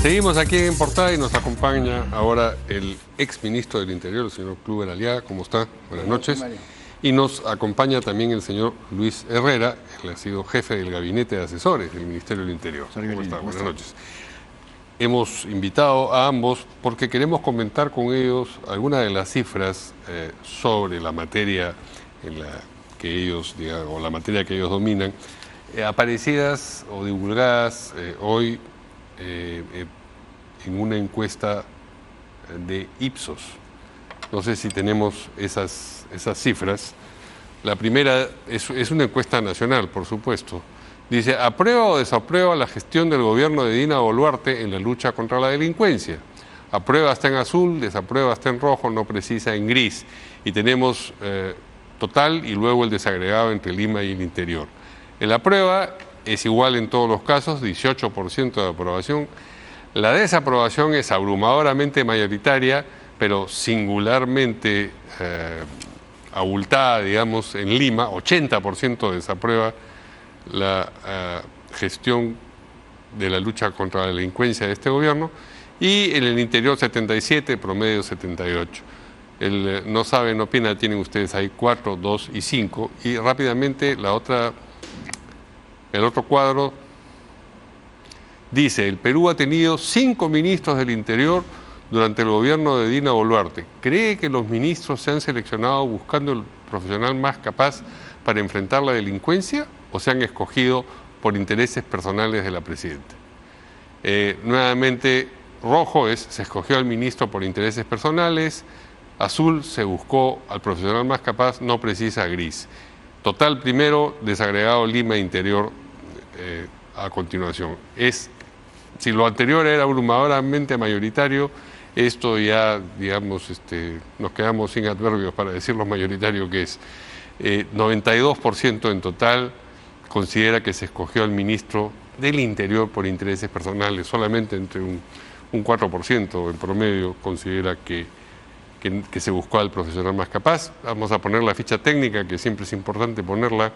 Seguimos aquí en Portada y nos acompaña ahora el exministro del Interior, el señor Kluber Aliaga. ¿Cómo está? Buenas noches. Y nos acompaña también el señor Luis Herrera, él ha sido jefe del gabinete de asesores del Ministerio del Interior. ¿Cómo está? Buenas noches. Hemos invitado a ambos porque queremos comentar con ellos algunas de las cifras sobre la materia en la que ellos, digamos, o la materia que ellos dominan, aparecidas o divulgadas hoy en una encuesta de Ipsos. No sé si tenemos esas cifras. La primera es una encuesta nacional, por supuesto. Dice, ¿aprueba o desaprueba la gestión del gobierno de Dina Boluarte en la lucha contra la delincuencia? Aprueba está en azul, desaprueba está en rojo, no precisa en gris. Y tenemos total y luego el desagregado entre Lima y el interior. El aprueba es igual en todos los casos, 18% de aprobación. La desaprobación es abrumadoramente mayoritaria, pero singularmente abultada, digamos, en Lima, 80% desaprueba la gestión de la lucha contra la delincuencia de este gobierno, y en el interior 77, promedio 78. El no sabe, no opina, tienen ustedes ahí 4, 2 y 5, y rápidamente el otro cuadro dice, el Perú ha tenido 5 ministros del Interior durante el gobierno de Dina Boluarte. ¿Cree que los ministros se han seleccionado buscando el profesional más capaz para enfrentar la delincuencia o se han escogido por intereses personales de la presidenta? Nuevamente, rojo se escogió al ministro por intereses personales, azul se buscó al profesional más capaz, no precisa gris. Total primero, desagregado Lima Interior a continuación. Si lo anterior era abrumadoramente mayoritario, esto ya, digamos, nos quedamos sin adverbios para decir lo mayoritario que es. 92% en total considera que se escogió al ministro del Interior por intereses personales. Solamente entre un 4% en promedio considera que se buscó al profesional más capaz. Vamos a poner la ficha técnica, que siempre es importante ponerla.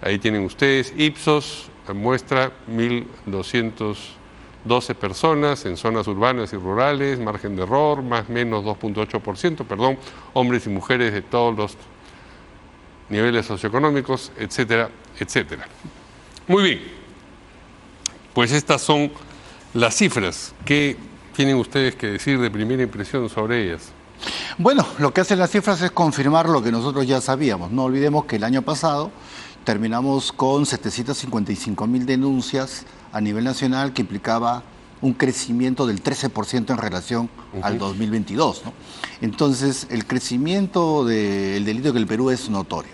Ahí tienen ustedes, Ipsos muestra 1.212 personas en zonas urbanas y rurales, margen de error, más o menos 2.8%, perdón, hombres y mujeres de todos los niveles socioeconómicos, etcétera, etcétera. Muy bien, pues estas son las cifras. ¿Qué tienen ustedes que decir de primera impresión sobre ellas? Bueno, lo que hacen las cifras es confirmar lo que nosotros ya sabíamos. No olvidemos que el año pasado terminamos con 755.000 denuncias a nivel nacional, que implicaba un crecimiento del 13% en relación al 2022, ¿no? Entonces, el crecimiento del delito en el Perú es notorio.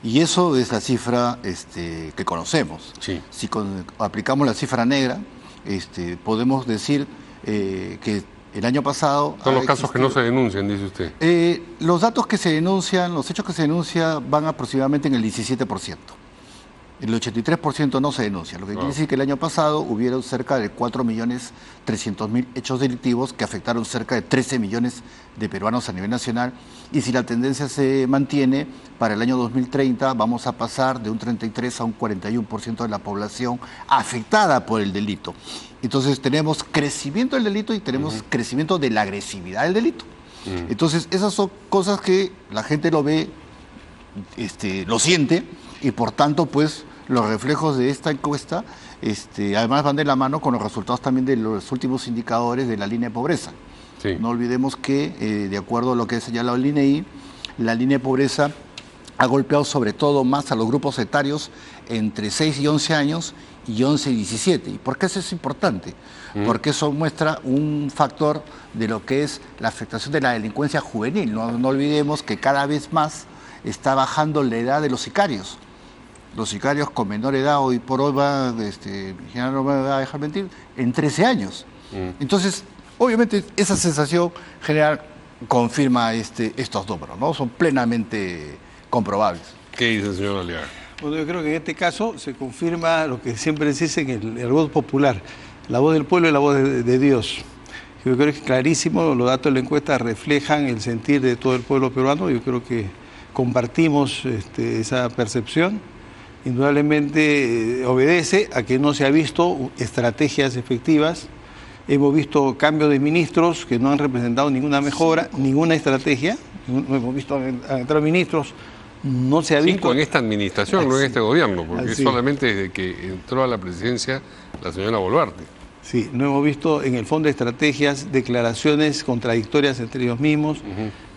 Y eso es la cifra que conocemos. Sí. Si aplicamos la cifra negra, podemos decir que el año pasado... Son los casos que no se denuncian, dice usted. Los datos que se denuncian, los hechos que se denuncian van aproximadamente en el 17%. El 83% no se denuncia, lo que quiere decir que el año pasado hubieron cerca de 4.300.000 hechos delictivos que afectaron cerca de 13 millones de peruanos a nivel nacional, y si la tendencia se mantiene, para el año 2030 vamos a pasar de un 33 a un 41% de la población afectada por el delito. Entonces tenemos crecimiento del delito y tenemos crecimiento de la agresividad del delito. Entonces esas son cosas que la gente lo ve, lo siente, y por tanto pues los reflejos de esta encuesta además van de la mano con los resultados también de los últimos indicadores de la línea de pobreza. Sí. No olvidemos que de acuerdo a lo que ha señalado el INEI, la línea de pobreza ha golpeado sobre todo más a los grupos etarios entre 6 y 11 años y 11 y 17. ¿Y por qué eso es importante? Porque eso muestra un factor de lo que es la afectación de la delincuencia juvenil. No olvidemos que cada vez más está bajando la edad de los sicarios. Los sicarios con menor edad hoy por hoy van, general no me va a dejar mentir, en 13 años. Entonces, obviamente esa sensación general confirma estos números, ¿no? Son plenamente comprobables. ¿Qué dice el señor Aliaga? Bueno, yo creo que en este caso se confirma lo que siempre se dice en el voto popular, la voz del pueblo y la voz de Dios. Yo creo que es clarísimo, los datos de la encuesta reflejan el sentir de todo el pueblo peruano. Yo creo que compartimos esa percepción. Indudablemente obedece a que no se ha visto estrategias efectivas hemos visto cambios de ministros que no han representado ninguna mejora, ninguna estrategia. No hemos visto entrar ministros, no se ha visto... 5 en esta administración, no en este gobierno, porque Así. solamente desde que entró a la presidencia la señora Boluarte. Sí, no hemos visto en el fondo estrategias, declaraciones contradictorias entre ellos mismos.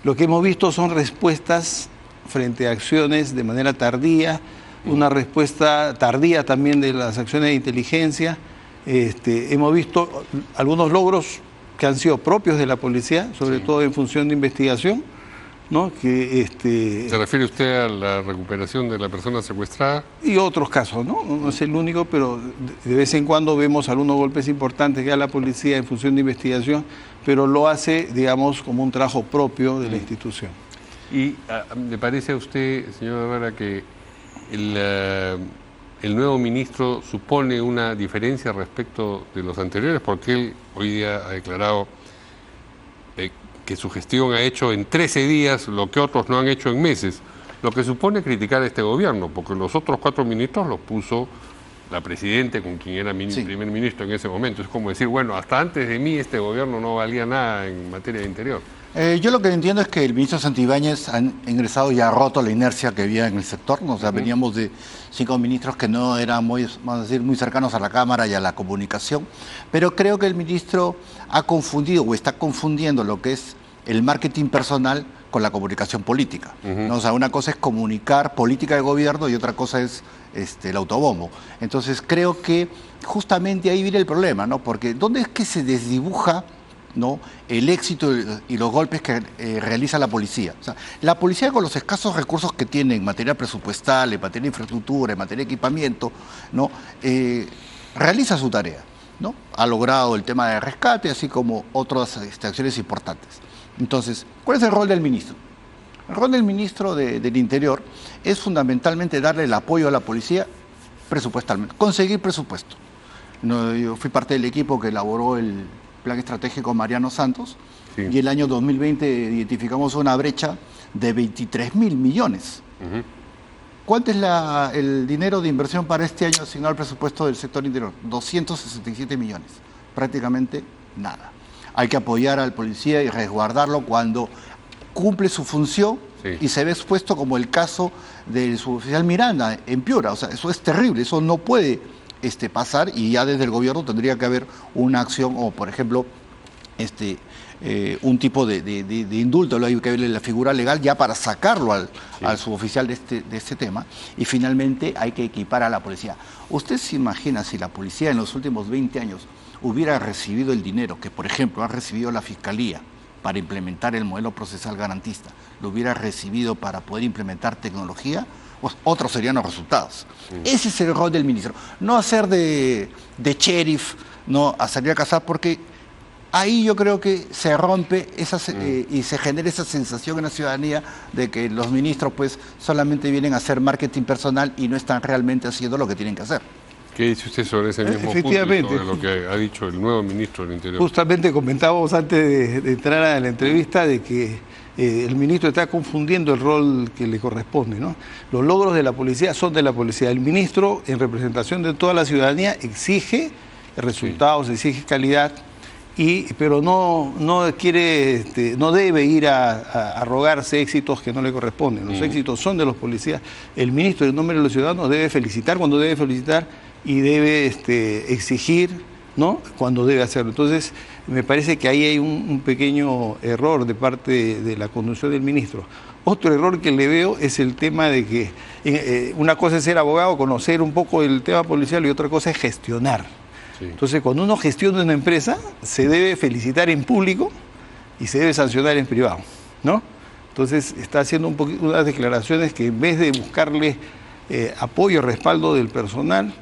Lo que hemos visto son respuestas frente a acciones de manera tardía, una respuesta tardía también de las acciones de inteligencia. Hemos visto algunos logros que han sido propios de la policía, sobre todo en función de investigación, ¿no? ¿Se refiere usted a la recuperación de la persona secuestrada? Y otros casos, ¿no? No es el único, pero de vez en cuando vemos algunos golpes importantes que da la policía en función de investigación, pero lo hace, digamos, como un trabajo propio de la institución. ¿Y le parece a usted, señor Herrera, que el nuevo ministro supone una diferencia respecto de los anteriores? Porque él hoy día ha declarado que su gestión ha hecho en 13 días lo que otros no han hecho en meses, lo que supone criticar a este gobierno, porque los otros 4 ministros los puso la Presidenta, con quien era primer ministro en ese momento. Es como decir, bueno, hasta antes de mí este gobierno no valía nada en materia de interior. Yo lo que entiendo es que el ministro Santibáñez ha ingresado y ha roto la inercia que había en el sector, ¿no? O sea, veníamos de 5 ministros que no eran muy, vamos a decir, muy cercanos a la Cámara y a la comunicación, pero creo que el ministro ha confundido o está confundiendo lo que es el marketing personal con la comunicación política, ¿no? O sea, una cosa es comunicar política de gobierno y otra cosa es el autobombo. Entonces creo que justamente ahí viene el problema, ¿no? Porque ¿dónde es que se desdibuja, ¿no?, el éxito y los golpes que realiza la policía? O sea, la policía, con los escasos recursos que tiene en materia presupuestal, en materia de infraestructura, en materia de equipamiento, ¿no?, realiza su tarea, ¿no? Ha logrado el tema de rescate, así como otras acciones importantes. Entonces, ¿cuál es el rol del ministro? El rol del ministro del Interior es fundamentalmente darle el apoyo a la policía presupuestalmente, conseguir presupuesto. No, yo fui parte del equipo que elaboró el plan estratégico Mariano Santos, sí, y el año 2020 identificamos una brecha de 23.000 millones. ¿Cuánto es el dinero de inversión para este año asignado al presupuesto del sector interior? 267 millones, prácticamente nada. Hay que apoyar al policía y resguardarlo cuando cumple su función, sí, y se ve expuesto, como el caso del suboficial Miranda en Piura. O sea, eso es terrible, eso no puede pasar, y ya desde el gobierno tendría que haber una acción, o por ejemplo, un tipo de indulto, hay que verle la figura legal ya para sacarlo al suboficial de este tema, y finalmente hay que equipar a la policía. ¿Usted se imagina si la policía en los últimos 20 años hubiera recibido el dinero que, por ejemplo, ha recibido la Fiscalía para implementar el modelo procesal garantista, lo hubiera recibido para poder implementar tecnología? Pues otros serían los resultados. Ese es el rol del ministro. No hacer de sheriff, no a salir a cazar, porque ahí yo creo que se rompe y se genera esa sensación en la ciudadanía de que los ministros pues solamente vienen a hacer marketing personal y no están realmente haciendo lo que tienen que hacer. ¿Qué dice usted sobre ese mismo punto, sobre lo que ha dicho el nuevo ministro del Interior? Justamente comentábamos antes de entrar a la entrevista de que el ministro está confundiendo el rol que le corresponde, ¿no? Los logros de la policía son de la policía. El ministro, en representación de toda la ciudadanía, exige resultados, sí, exige calidad, pero no quiere, no debe ir a arrogarse éxitos que no le corresponden. Los éxitos son de los policías. El ministro, en nombre de los ciudadanos, debe felicitar cuando debe felicitar y debe exigir, ¿no?, cuando debe hacerlo. Entonces, me parece que ahí hay un pequeño error de parte de la conducción del ministro. Otro error que le veo es el tema de que una cosa es ser abogado, conocer un poco el tema policial, y otra cosa es gestionar. Sí. Entonces, cuando uno gestiona una empresa, se debe felicitar en público y se debe sancionar en privado, ¿no? Entonces, está haciendo unas declaraciones que, en vez de buscarle apoyo, respaldo del personal,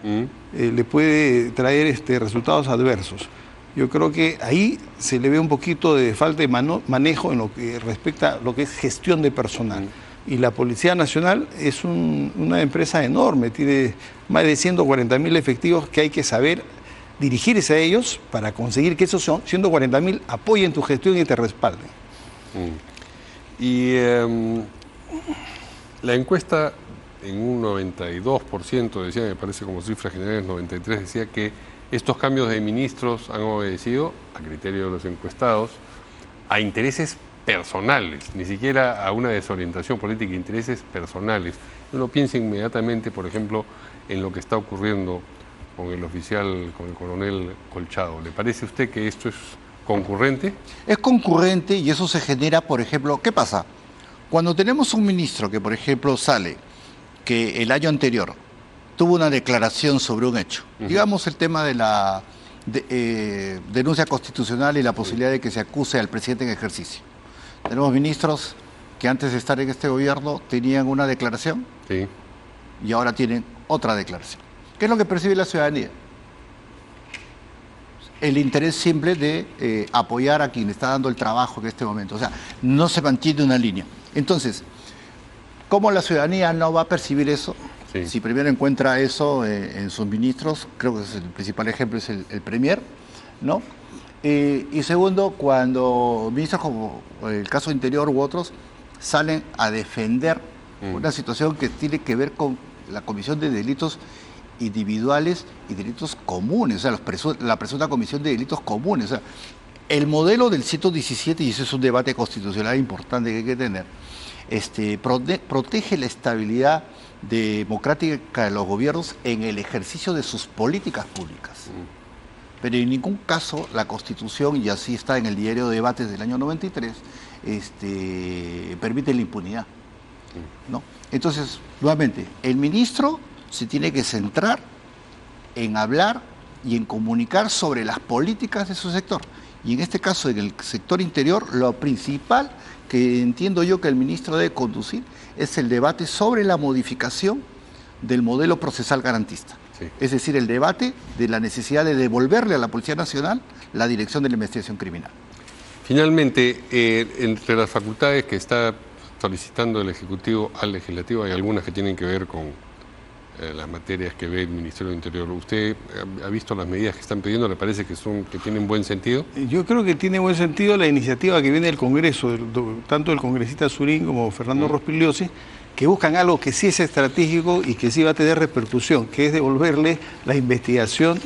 le puede traer resultados adversos. Yo creo que ahí se le ve un poquito de falta de manejo en lo que respecta a lo que es gestión de personal. Y la Policía Nacional es una empresa enorme, tiene más de 140.000 efectivos que hay que saber dirigirse a ellos para conseguir que esos 140.000 apoyen tu gestión y te respalden. Y la encuesta en un 92%, decía, me parece como cifras generales, 93%, decía que Estos cambios de ministros han obedecido, a criterio de los encuestados, a intereses personales, ni siquiera a una desorientación política, intereses personales. Uno piensa inmediatamente, por ejemplo, en lo que está ocurriendo con el oficial, con el coronel Colchado. ¿Le parece a usted que esto es concurrente? Es concurrente y eso se genera, por ejemplo, ¿qué pasa? Cuando tenemos un ministro que, por ejemplo, sale que el año anterior tuvo una declaración sobre un hecho, digamos el tema de la denuncia constitucional y la posibilidad de que se acuse al presidente en ejercicio. Tenemos ministros que antes de estar en este gobierno tenían una declaración y ahora tienen otra declaración. ¿Qué es lo que percibe la ciudadanía? El interés simple de apoyar a quien está dando el trabajo en este momento. O sea, no se mantiene una línea. Entonces, ¿cómo la ciudadanía no va a percibir eso? Sí. Si primero encuentra eso en sus ministros, creo que el principal ejemplo es el Premier, ¿no? Y segundo, cuando ministros como el caso Interior u otros salen a defender una situación que tiene que ver con la comisión de delitos individuales y delitos comunes, o sea, la presunta comisión de delitos comunes. O sea, el modelo del 117, y ese es un debate constitucional importante que hay que tener, protege la estabilidad democrática de los gobiernos en el ejercicio de sus políticas públicas. Pero en ningún caso la Constitución, y así está en el diario de debates del año 93, permite la impunidad, ¿no? Entonces, nuevamente, el ministro se tiene que centrar en hablar y en comunicar sobre las políticas de su sector. Y en este caso, en el sector interior, lo principal que entiendo yo que el ministro debe conducir es el debate sobre la modificación del modelo procesal garantista. Sí. Es decir, el debate de la necesidad de devolverle a la Policía Nacional la dirección de la investigación criminal. Finalmente, entre las facultades que está solicitando el Ejecutivo al Legislativo hay algunas que tienen que ver con las materias que ve el Ministerio del Interior. ¿Usted ha visto las medidas que están pidiendo? ¿Le parece que tienen buen sentido? Yo creo que tiene buen sentido la iniciativa que viene del Congreso, tanto del congresista Surín como Fernando Rospigliosi, que buscan algo que sí es estratégico y que sí va a tener repercusión, que es devolverle la investigación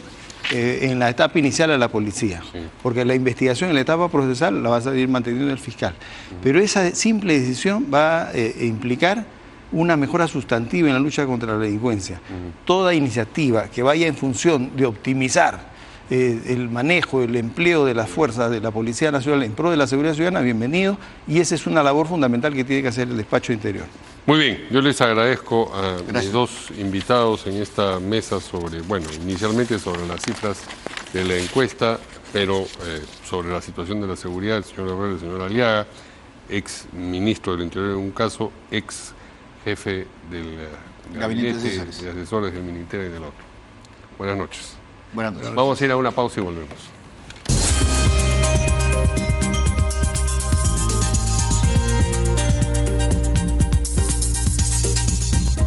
en la etapa inicial a la policía. Sí. Porque la investigación en la etapa procesal la va a seguir manteniendo el fiscal. Pero esa simple decisión va a implicar una mejora sustantiva en la lucha contra la delincuencia. Toda iniciativa que vaya en función de optimizar el manejo, el empleo de las fuerzas de la Policía Nacional en pro de la seguridad ciudadana, bienvenido, y esa es una labor fundamental que tiene que hacer el despacho interior. Muy bien, yo les agradezco a mis dos invitados en esta mesa sobre, bueno, inicialmente sobre las cifras de la encuesta, pero sobre la situación de la seguridad, el señor Herrera y el señor Aliaga, ex ministro del Interior en un caso, ex jefe del gabinete de asesores del Ministerio y del otro. Buenas noches. Buenas noches. Vamos a ir a una pausa y volvemos.